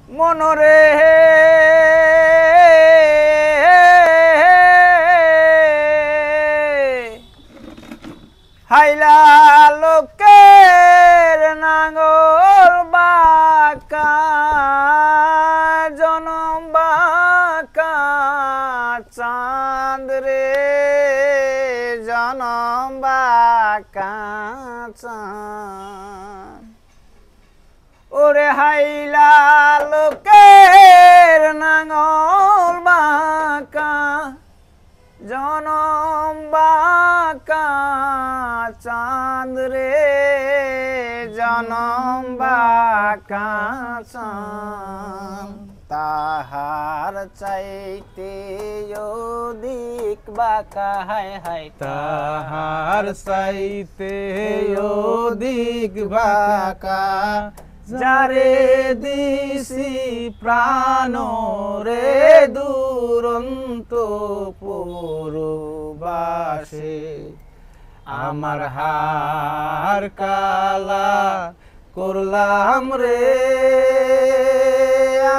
মনরে হাইলা লোকের নাঙ্গল বাঁকা জনম বাঁকা চাঁদ রে জনম বাঁকা চাঁদ ওরে হাইলা লোকের নাঙ্গল বাঁকা জনম বাঁকা চাঁদ রে জনম বাঁকা চাঁদ তাহার চাইতে অধিক বাঁকা হায় হায় তাহার চাইতে অধিক বাঁকা যারে দিছি প্রাণ রে দুরন্ত পরবাসে আমার হার কালা করলাম রে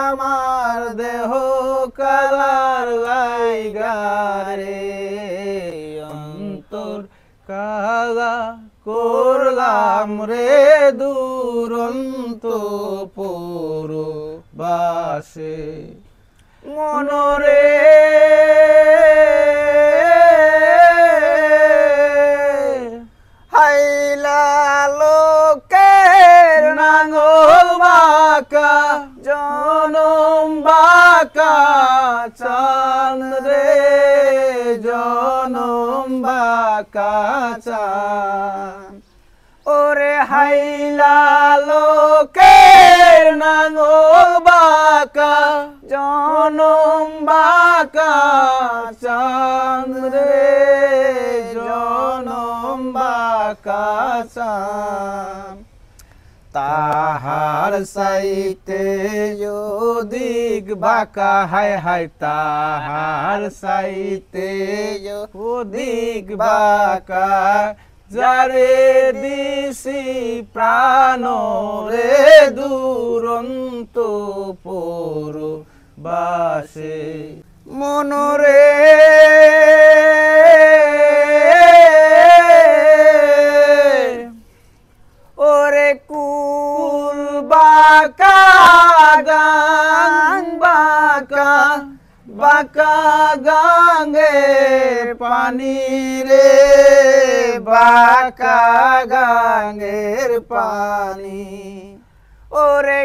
আমার দেহ কালার লাইগারে অন্তর কালা করলাম রে দুরন্ত পরবাসে মনরে হাইলা লোকের নাঙ্গল বাঁকা জনম বাঁকা চাঁদ রে জনম বাঁকা চাঁদ ওরে হাইলা লোকের নাঙ্গল বাঁকা জনম বাঁকা চাঁদ রে জনম বাঁকা চাঁদ তাহার চাইতে অধিক বাঁকা হায় হায় তাহার চাইতে অধিক বাঁকা যারে দিছি প্রাণ রে দুরন্ত পরবাসে মনরে ওরে কুল বাঁকা গাং বাঁকা বাঁকা গাঙ্গের পানি রে বাঁকা গাঙ্গের পানি ওরে